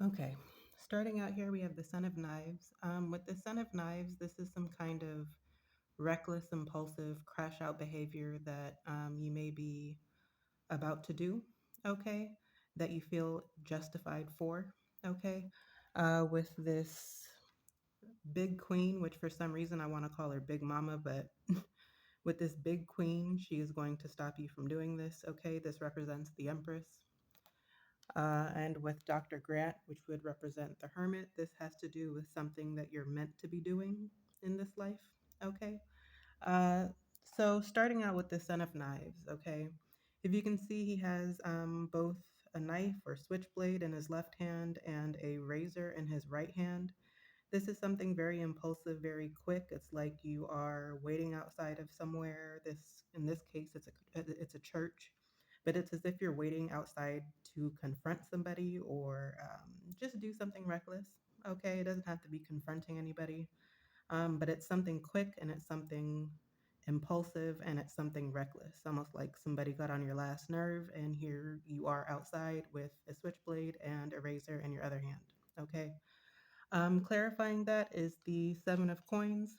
Okay, starting out here, we have the Son of Knives. With the Son of Knives, this is some kind of reckless, impulsive, crash out behavior that you may be about to do, okay, that you feel justified for, okay. With this big queen, which for some reason I want to call her Big Mama, but with this big queen, she is going to stop you from doing this, okay. This represents the Empress. And with Dr. Grant, which would represent the Hermit, this has to do with something that you're meant to be doing in this life, okay? Uh, so, starting out with the Son of Knives, okay? If you can see, he has both a knife or switchblade in his left hand and a razor in his right hand. This is something very impulsive, very quick. It's like you are waiting outside of somewhere. In this case, it's a church, but it's as if you're waiting outside to confront somebody or just do something reckless. Okay, it doesn't have to be confronting anybody, but it's something quick and it's something impulsive and it's something reckless. Almost like somebody got on your last nerve, and here you are outside with a switchblade and a razor in your other hand. Okay. Clarifying that is the Seven of Coins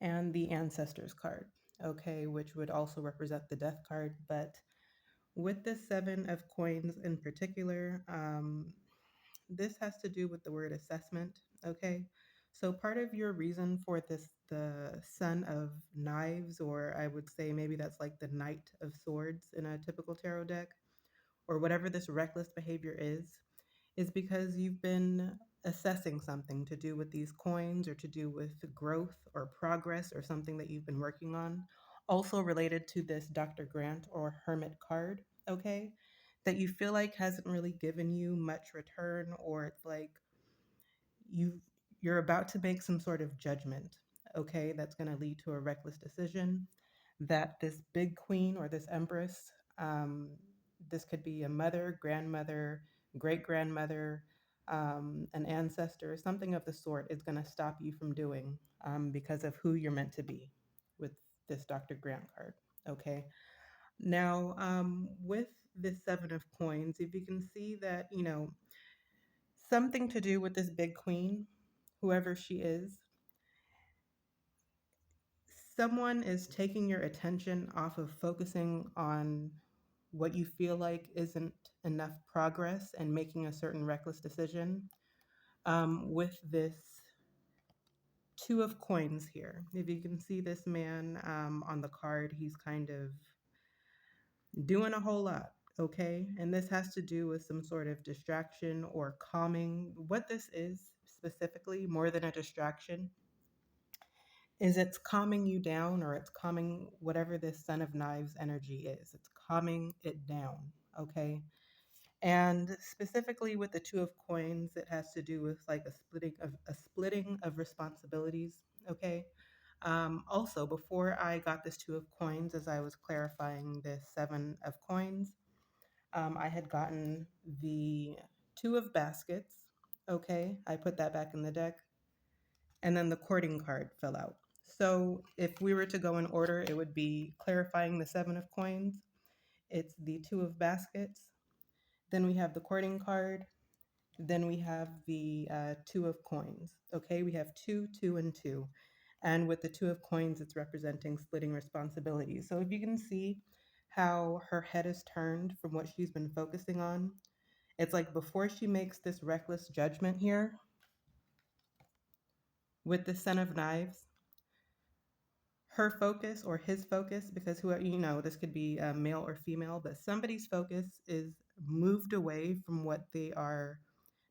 and the Ancestors card, okay, which would also represent the Death card. But with the Seven of Coins in particular, this has to do with the word assessment, okay? So part of your reason for this, the Son of Knives, or I would say maybe that's like the Knight of Swords in a typical tarot deck, or whatever this reckless behavior is because you've been assessing something to do with these coins or to do with growth or progress or something that you've been working on. Also related to this Dr. Grant or Hermit card, okay? That you feel like hasn't really given you much return, or it's like you you're about to make some sort of judgment, okay, that's going to lead to a reckless decision that this big queen or this empress, um, this could be a mother, grandmother, great grandmother, an ancestor, something of the sort, is going to stop you from doing because of who you're meant to be with this Dr. Grant card, okay. Now, with this Seven of Coins, if you can see that, something to do with this big queen, whoever she is, someone is taking your attention off of focusing on what you feel like isn't enough progress and making a certain reckless decision. With this Two of Coins here, if you can see this man on the card, he's kind of doing a whole lot. Okay, and this has to do with some sort of distraction or calming. What this is specifically, more than a distraction, is it's calming you down, or it's calming whatever this Son of Knives energy is. It's calming it down, okay? And specifically with the Two of Coins, it has to do with like a splitting of responsibilities, okay? Also, before I got this Two of Coins, as I was clarifying this Seven of Coins, I had gotten the Two of Baskets, okay? I put that back in the deck, and then the courting card fell out. So if we were to go in order, it would be clarifying the Seven of Coins. It's the Two of Baskets. Then we have the courting card. Then we have the Two of Coins. Okay, we have two, two, and two. And with the Two of Coins, it's representing splitting responsibilities. So if you can see how her head is turned from what she's been focusing on, it's like before she makes this reckless judgment here with the Son of Knives, her focus or his focus, because who this could be male or female, but somebody's focus is moved away from what they are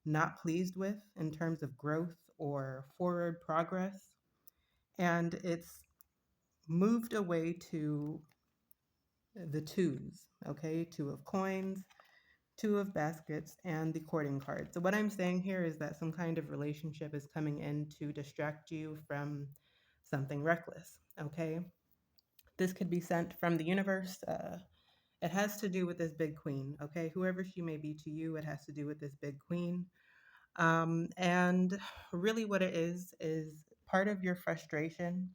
not pleased with in terms of growth or forward progress, and it's moved away to the twos, okay, Two of Coins, Two of Baskets, and the courting card. So what I'm saying here is that some kind of relationship is coming in to distract you from something reckless, okay. This could be sent from the universe. It has to do with this big queen, okay? Whoever she may be to you, it has to do with this big queen. And really, what it is part of your frustration,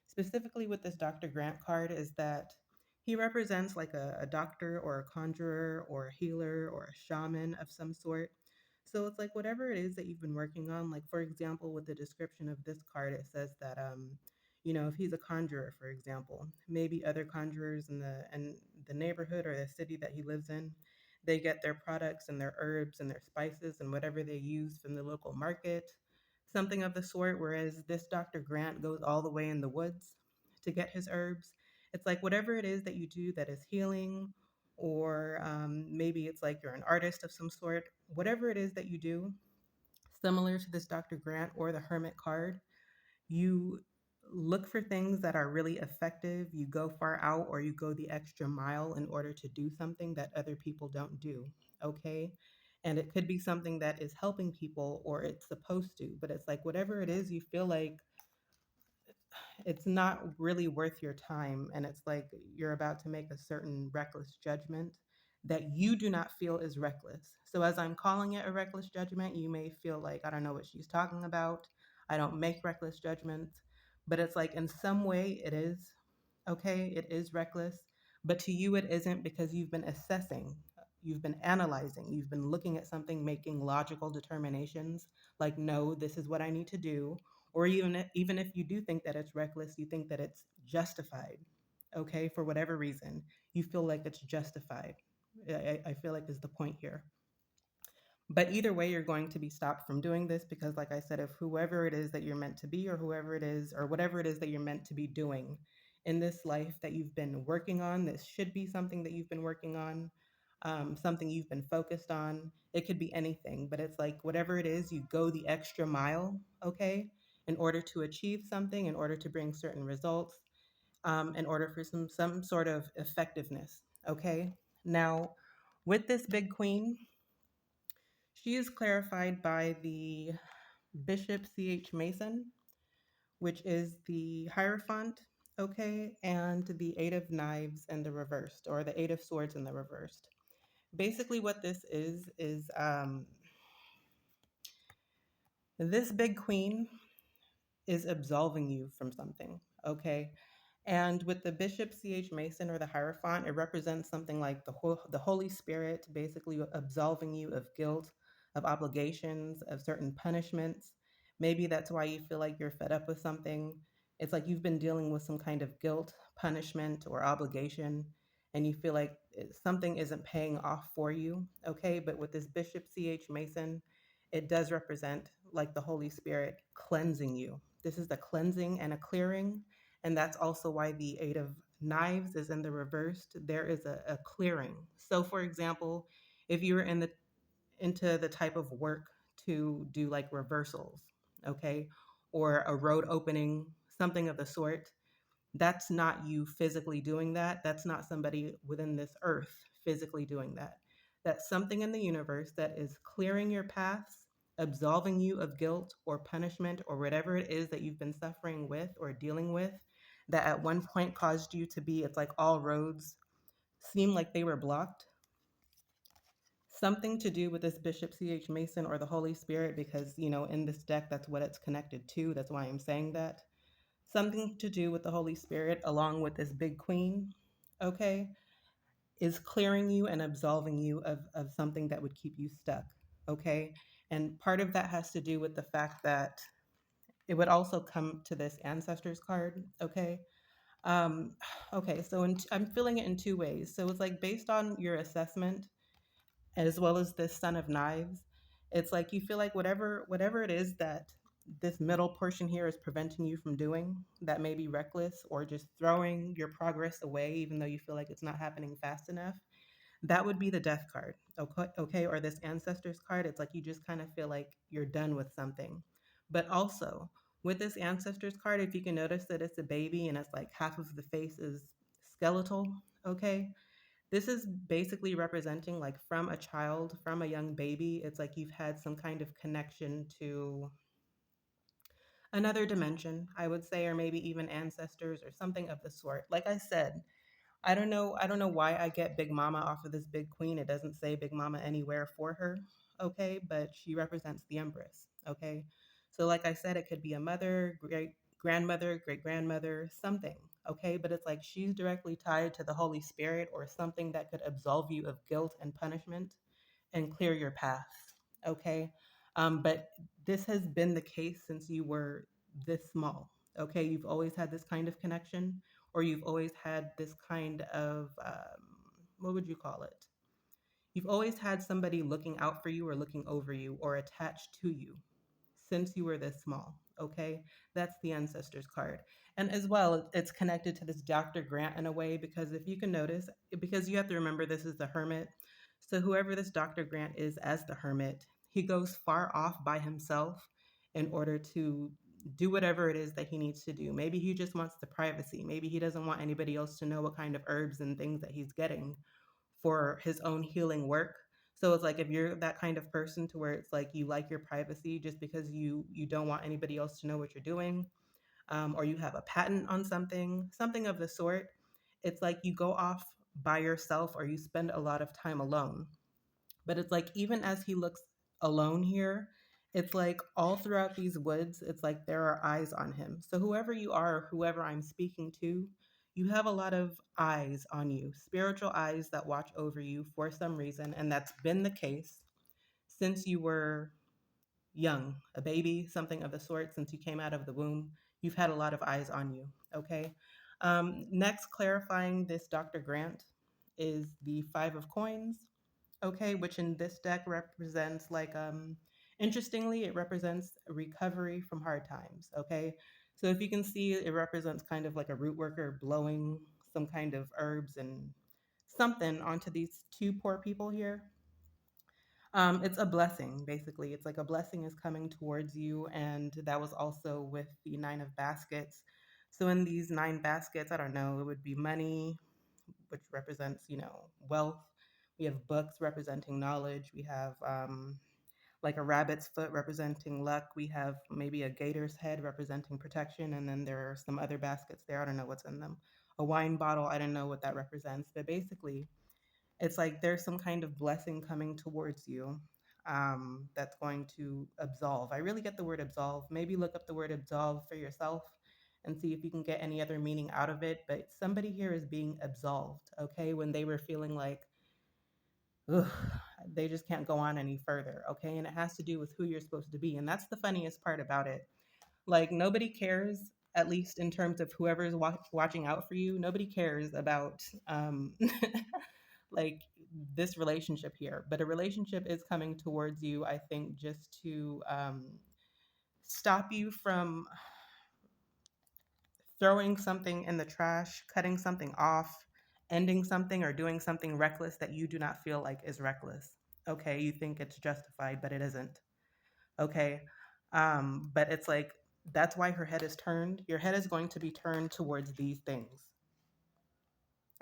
specifically with this Dr. Grant card, is that he represents like a doctor or a conjurer or a healer or a shaman of some sort. So it's like whatever it is that you've been working on, like for example, with the description of this card, it says that if he's a conjurer, for example, maybe other conjurers in the neighborhood or the city that he lives in, they get their products and their herbs and their spices and whatever they use from the local market, something of the sort. Whereas this Dr. Grant goes all the way in the woods to get his herbs. It's like whatever it is that you do that is healing, or maybe it's like you're an artist of some sort, whatever it is that you do, similar to this Dr. Grant or the Hermit card, you look for things that are really effective. You go far out or you go the extra mile in order to do something that other people don't do. Okay. And it could be something that is helping people or it's supposed to, but it's like whatever it is, you feel like it's not really worth your time, and it's like you're about to make a certain reckless judgment that you do not feel is reckless. So as I'm calling it a reckless judgment, you may feel like I don't know what she's talking about, I don't make reckless judgments, but it's like in some way it is. Okay, it is reckless, but to you it isn't, because you've been assessing, you've been analyzing, you've been looking at something, making logical determinations like, no, this is what I need to do. Or even if you do think that it's reckless, you think that it's justified. Okay, for whatever reason, you feel like it's justified. I feel like is the point here. But either way, you're going to be stopped from doing this because, like I said, if whoever it is that you're meant to be, or whoever it is, or whatever it is that you're meant to be doing in this life that you've been working on, this should be something that you've been working on, something you've been focused on. It could be anything, but it's like whatever it is, you go the extra mile, okay, in order to achieve something, in order to bring certain results, in order for some sort of effectiveness, okay. Now, with this big queen, she is clarified by the Bishop C.H. Mason, which is the Hierophant, okay, and the Eight of Knives in the reversed, or the Eight of Swords in the reversed. Basically, what this is this big queen is absolving you from something, okay? And with the Bishop C.H. Mason or the Hierophant, it represents something like the Holy Spirit, basically absolving you of guilt, of obligations, of certain punishments. Maybe that's why you feel like you're fed up with something. It's like you've been dealing with some kind of guilt, punishment, or obligation, and you feel like something isn't paying off for you. Okay, but with this Bishop C.H. Mason, it does represent like the Holy Spirit cleansing you. This is the cleansing and a clearing, and that's also why the Eight of Knives is in the reversed. There is a clearing. So, for example, if you were into the type of work to do like reversals, okay, or a road opening, something of the sort, that's not you physically doing that. That's not somebody within this earth physically doing that. That's something in the universe that is clearing your paths, absolving you of guilt or punishment or whatever it is that you've been suffering with or dealing with, that at one point caused you to be, it's like all roads seem like they were blocked. Something to do with this Bishop C.H. Mason or the Holy Spirit, because, in this deck, that's what it's connected to. That's why I'm saying that. Something to do with the Holy Spirit, along with this big queen, okay, is clearing you and absolving you of something that would keep you stuck, okay? And part of that has to do with the fact that it would also come to this ancestors card, okay? Um, okay, so I'm feeling it in two ways. So it's like based on your assessment, as well as this Son of Knives, it's like you feel like whatever it is that this middle portion here is preventing you from doing, that may be reckless or just throwing your progress away even though you feel like it's not happening fast enough, that would be the Death card, okay, or this Ancestors card. It's like you just kind of feel like you're done with something. But also with this Ancestors card, if you can notice that it's a baby and it's like half of the face is skeletal, okay, this is basically representing like from a child, from a young baby, it's like you've had some kind of connection to another dimension, I would say, or maybe even ancestors or something of the sort. Like I said, I don't know why I get Big Mama off of this big queen. It doesn't say Big Mama anywhere for her, okay? But she represents the Empress, okay? So like I said, it could be a mother, great grandmother, great grandmother, something, okay? But it's like she's directly tied to the Holy Spirit or something that could absolve you of guilt and punishment and clear your path, Okay. But this has been the case since you were this small. Okay. You've always had this kind of connection, or you've always had this kind of, what would you call it? You've always had somebody looking out for you or looking over you or attached to you since you were this small. Okay, that's the ancestors card. And as well, it's connected to this Dr. Grant in a way because if you can notice, because you have to remember this is the hermit. So, whoever this Dr. Grant is as the hermit, he goes far off by himself in order to do whatever it is that he needs to do. Maybe he just wants the privacy. Maybe he doesn't want anybody else to know what kind of herbs and things that he's getting for his own healing work. So it's like if you're that kind of person to where it's like you like your privacy just because you don't want anybody else to know what you're doing, or you have a patent on something of the sort. It's like you go off by yourself or you spend a lot of time alone. But it's like even as he looks alone here, it's like all throughout these woods, it's like there are eyes on him. So whoever you are, whoever I'm speaking to, you have a lot of eyes on you, spiritual eyes that watch over you for some reason, and that's been the case since you were young, a baby, something of the sort, since you came out of the womb. You've had a lot of eyes on you. Okay. Next, clarifying this Dr. Grant is the Five of Coins, okay, which in this deck represents like interestingly it represents recovery from hard times, okay? So if you can see, it represents kind of like a root worker blowing some kind of herbs and something onto these two poor people here. It's a blessing, basically. It's like a blessing is coming towards you, and that was also with the Nine of Baskets. So in these nine baskets, I don't know, it would be money, which represents, wealth. We have books representing knowledge. We have like a rabbit's foot representing luck. We have maybe a gator's head representing protection. And then there are some other baskets there. I don't know what's in them. A wine bottle, I don't know what that represents. But basically, it's like there's some kind of blessing coming towards you that's going to absolve. I really get the word absolve. Maybe look up the word absolve for yourself and see if you can get any other meaning out of it. But somebody here is being absolved, okay, when they were feeling like, ugh, they just can't go on any further, okay? And it has to do with who you're supposed to be. And that's the funniest part about it. Like, nobody cares, at least in terms of whoever's watching out for you, nobody cares about like this relationship here. But a relationship is coming towards you, I think, just to stop you from throwing something in the trash, cutting something off, ending something, or doing something reckless that you do not feel like is reckless. Okay, you think it's justified, but it isn't. Okay. But it's like that's why her head is turned. Your head is going to be turned towards these things.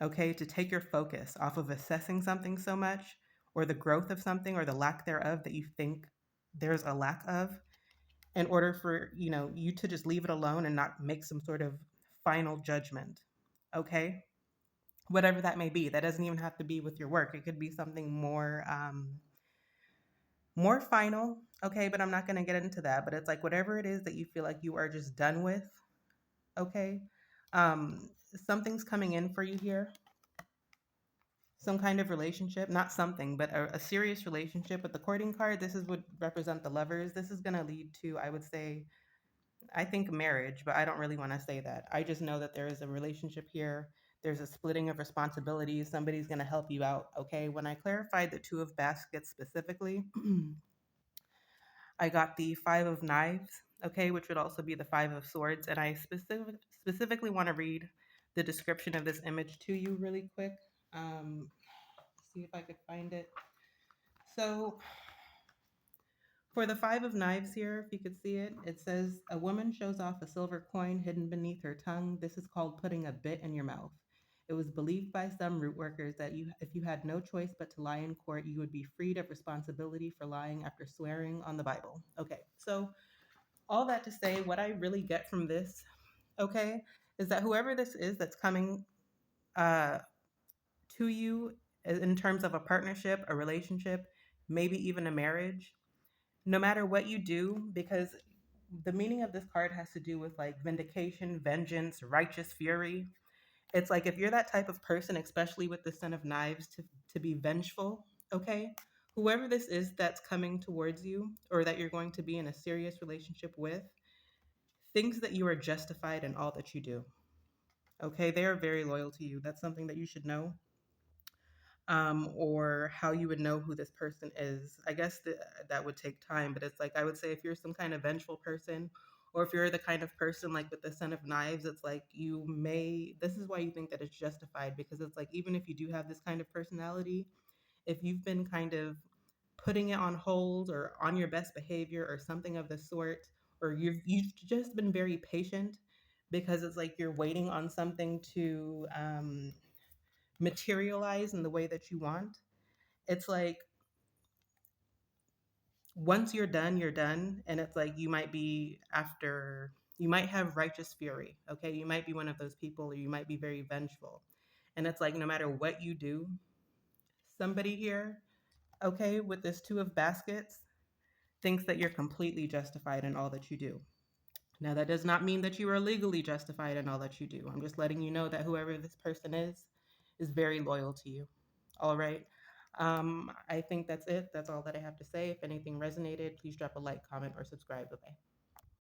Okay, to take your focus off of assessing something so much, or the growth of something, or the lack thereof that you think there's a lack of, in order for you to just leave it alone and not make some sort of final judgment. Okay, whatever that may be. That doesn't even have to be with your work. It could be something more final. Okay, but I'm not going to get into that. But it's like whatever it is that you feel like you are just done with. Okay, um, something's coming in for you here, some kind of relationship, not something, but a serious relationship. With the courting card, this is would represent the lovers. This is going to lead to, I would say, I think marriage, but I don't really want to say that. I just know that there is a relationship here. There's a splitting of responsibilities. Somebody's going to help you out. Okay. When I clarified the Two of Baskets specifically, I got the Five of Knives, okay, which would also be the Five of Swords. And I specifically want to read the description of this image to you really quick. Um, see if I could find it. So, for the Five of Knives here, if you could see it, it says, a woman shows off a silver coin hidden beneath her tongue. This is called putting a bit in your mouth. It was believed by some root workers that if you had no choice but to lie in court, you would be freed of responsibility for lying after swearing on the Bible. Okay, so all that to say, what I really get from this, okay, is that whoever this is that's coming uh, to you in terms of a partnership, a relationship, maybe even a marriage, no matter what you do, because the meaning of this card has to do with like vindication, vengeance, righteous fury. It's like if you're that type of person, especially with the Son of Knives, to be vengeful, okay? whoever this is that's coming towards you or that you're going to be in a serious relationship with thinks that you are justified in all that you do. Okay, they are very loyal to you. That's something that you should know. Or how you would know who this person is. I guess that would take time, but it's like I would say if you're some kind of vengeful person, or if you're the kind of person like with the Son of Knives, it's like you may. This is why you think that it's justified because it's like even if you do have this kind of personality, if you've been kind of putting it on hold or on your best behavior or something of the sort, or you've just been very patient because it's like you're waiting on something to materialize in the way that you want. It's like once you're done, you're done. And it's like you might be after, you might have righteous fury. Okay. You might be one of those people, or you might be very vengeful. And it's like no matter what you do, somebody here, okay, with this two of baskets, thinks that you're completely justified in all that you do. Now, that does not mean that you are legally justified in all that you do. I'm just letting you know that whoever this person is very loyal to you. All right. I think that's it. That's all that I have to say. If anything resonated, please drop a like, comment, or subscribe. Bye bye.